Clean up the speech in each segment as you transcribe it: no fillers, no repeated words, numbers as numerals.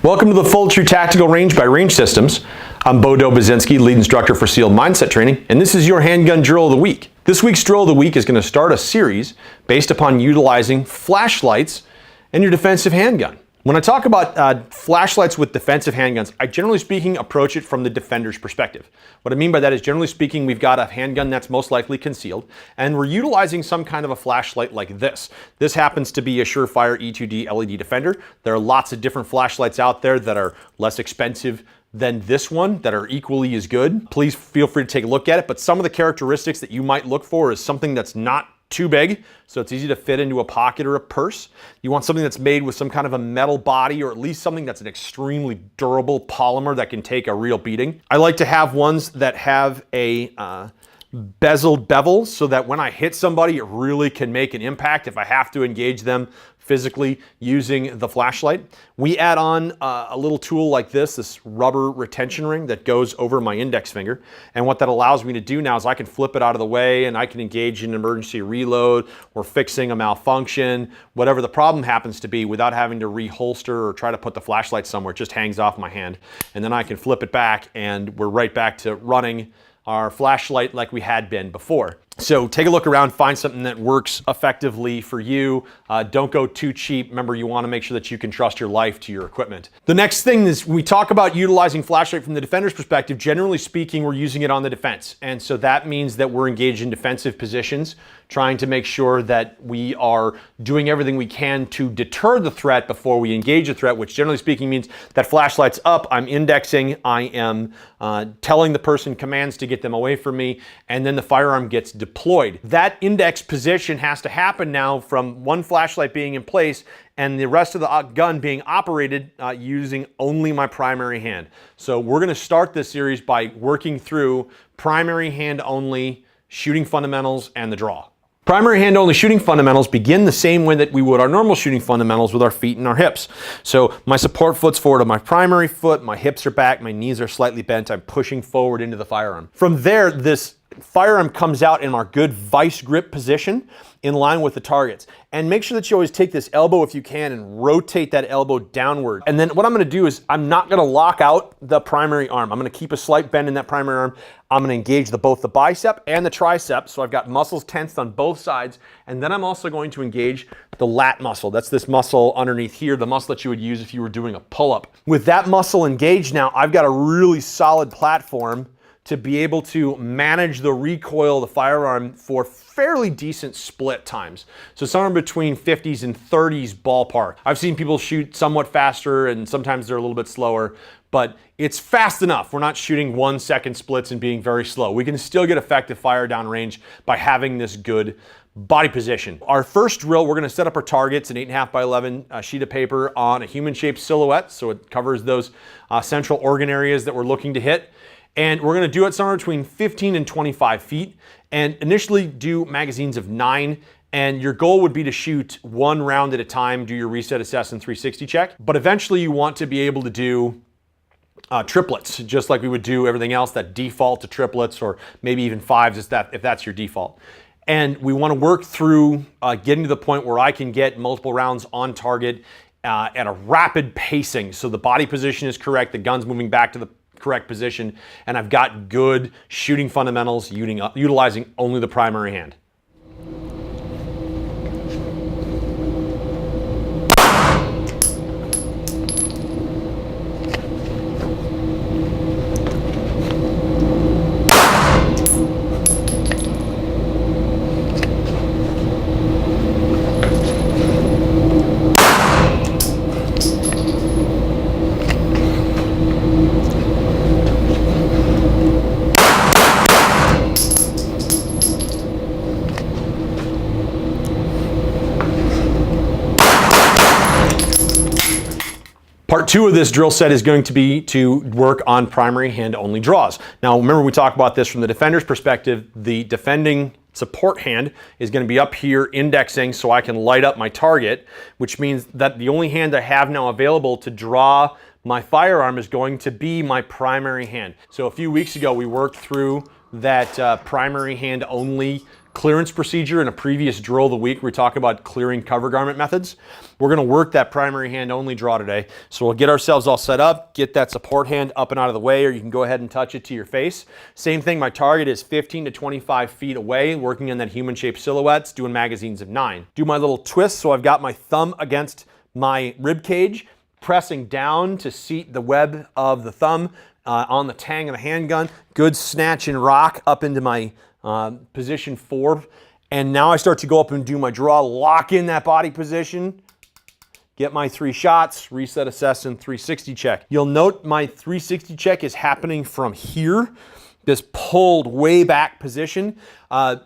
Welcome to the Full True Tactical Range by Range Systems. I'm Bodo Bazinski, lead instructor for SEAL Mindset Training, and this is your handgun drill of the week. This week's drill of the week is going to start a series based upon utilizing flashlights and your defensive handgun. When I talk about flashlights with defensive handguns, I generally speaking approach it from the defender's perspective. What I mean by that is generally speaking, we've got a handgun that's most likely concealed, and we're utilizing some kind of a flashlight like this. This happens to be a Surefire E2D LED Defender. There are lots of different flashlights out there that are less expensive than this one that are equally as good. Please feel free to take a look at it, but some of the characteristics that you might look for is something that's not too big, so it's easy to fit into a pocket or a purse. You want something that's made with some kind of a metal body, or at least something that's an extremely durable polymer that can take a real beating. I like to have ones that have a bezeled bevel so that when I hit somebody, it really can make an impact if I have to engage them physically using the flashlight. We add on a little tool like this rubber retention ring that goes over my index finger. And what that allows me to do now is I can flip it out of the way and I can engage in an emergency reload or fixing a malfunction, whatever the problem happens to be, without having to reholster or try to put the flashlight somewhere. It just hangs off my hand. And then I can flip it back and we're right back to running our flashlight like we had been before. So take a look around, find something that works effectively for you. Don't go too cheap. Remember, you want to make sure that you can trust your life to your equipment. The next thing is we talk about utilizing flashlight from the defender's perspective. Generally speaking, we're using it on the defense. And so that means that we're engaged in defensive positions, trying to make sure that we are doing everything we can to deter the threat before we engage the threat, which generally speaking means that flashlight's up, I'm indexing, I am telling the person commands to get them away from me, and then the firearm gets deployed. That index position has to happen now from one flashlight being in place and the rest of the gun being operated using only my primary hand. So we're going to start this series by working through primary hand only shooting fundamentals and the draw. Primary hand only shooting fundamentals begin the same way that we would our normal shooting fundamentals with our feet and our hips. So my support foot's forward on my primary foot, my hips are back, my knees are slightly bent, I'm pushing forward into the firearm. From there, this firearm comes out in our good vice grip position in line with the targets. And make sure that you always take this elbow if you can and rotate that elbow downward. And then what I'm gonna do is I'm not gonna lock out the primary arm. I'm gonna keep a slight bend in that primary arm. I'm gonna engage both the bicep and the tricep. So I've got muscles tensed on both sides. And then I'm also going to engage the lat muscle. That's this muscle underneath here, the muscle that you would use if you were doing a pull-up. With that muscle engaged now, I've got a really solid platform to be able to manage the recoil of the firearm for fairly decent split times. So somewhere between 50s and 30s ballpark. I've seen people shoot somewhat faster and sometimes they're a little bit slower, but it's fast enough. We're not shooting 1 second splits and being very slow. We can still get effective fire down range by having this good body position. Our first drill, we're gonna set up our targets, an 8.5 by 11 sheet of paper on a human-shaped silhouette, so it covers those central organ areas that we're looking to hit. And we're gonna do it somewhere between 15 and 25 feet and initially do magazines of 9. And your goal would be to shoot 1 round at a time, do your reset, assess, and 360 check. But eventually you want to be able to do triplets, just like we would do everything else that default to triplets or maybe even 5s if that's your default. And we wanna work through getting to the point where I can get multiple rounds on target at a rapid pacing. So the body position is correct, the gun's moving back to the correct position, and I've got good shooting fundamentals utilizing only the primary hand. Part 2 of this drill set is going to be to work on primary hand only draws. Now remember, we talked about this from the defender's perspective. The defending support hand is going to be up here indexing so I can light up my target, which means that the only hand I have now available to draw my firearm is going to be my primary hand. So a few weeks ago we worked through that primary hand only clearance procedure in a previous drill of the week. We talk about clearing cover garment methods. We're gonna work that primary hand only draw today. So we'll get ourselves all set up, get that support hand up and out of the way, or you can go ahead and touch it to your face. Same thing, my target is 15 to 25 feet away, working on that human-shaped silhouettes, doing magazines of 9. Do my little twist, so I've got my thumb against my rib cage, pressing down to seat the web of the thumb on the tang of the handgun. Good snatch and rock up into my position 4. And now I start to go up and do my draw, lock in that body position, get my 3 shots, reset, assess, and 360 check. You'll note my 360 check is happening from here, this pulled way back position.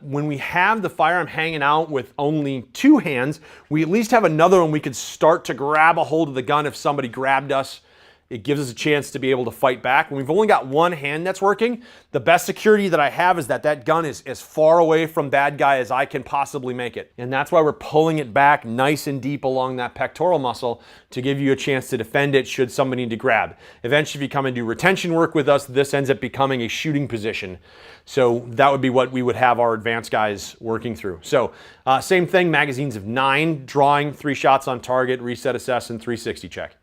When we have the firearm hanging out with only 2 hands, we at least have another one we could start to grab a hold of the gun if somebody grabbed us. It gives us a chance to be able to fight back. When we've only got 1 hand that's working, the best security that I have is that that gun is as far away from bad guy as I can possibly make it. And that's why we're pulling it back nice and deep along that pectoral muscle to give you a chance to defend it should somebody need to grab. Eventually, if you come and do retention work with us, this ends up becoming a shooting position. So that would be what we would have our advanced guys working through. So same thing, magazines of 9, drawing 3 shots on target, reset, assess, and 360 check.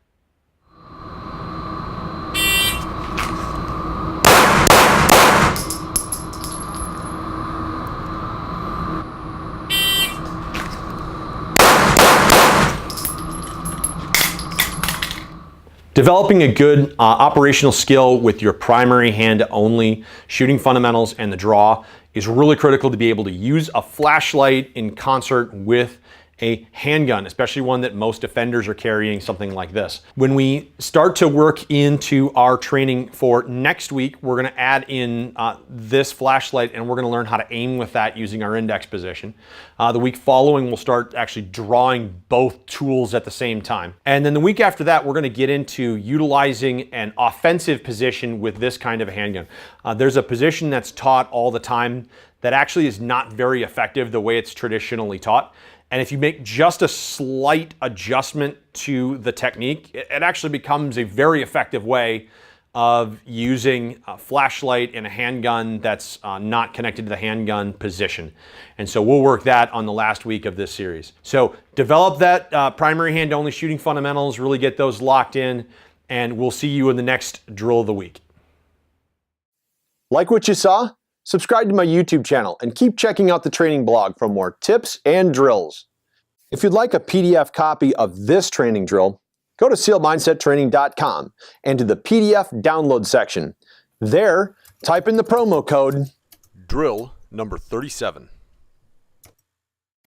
Developing a good operational skill with your primary hand only shooting fundamentals and the draw is really critical to be able to use a flashlight in concert with a handgun, especially one that most defenders are carrying, something like this. When we start to work into our training for next week, we're gonna add in this flashlight and we're gonna learn how to aim with that using our index position. The week following, we'll start actually drawing both tools at the same time. And then the week after that, we're gonna get into utilizing an offensive position with this kind of a handgun. There's a position that's taught all the time that actually is not very effective the way it's traditionally taught. And if you make just a slight adjustment to the technique, it actually becomes a very effective way of using a flashlight in a handgun that's not connected to the handgun position. And so we'll work that on the last week of this series. So develop that primary hand only shooting fundamentals, really get those locked in, and we'll see you in the next drill of the week. Like what you saw? Subscribe to my YouTube channel and keep checking out the training blog for more tips and drills. If you'd like a PDF copy of this training drill, go to sealmindsettraining.com and to the PDF download section. There, type in the promo code drill number 37.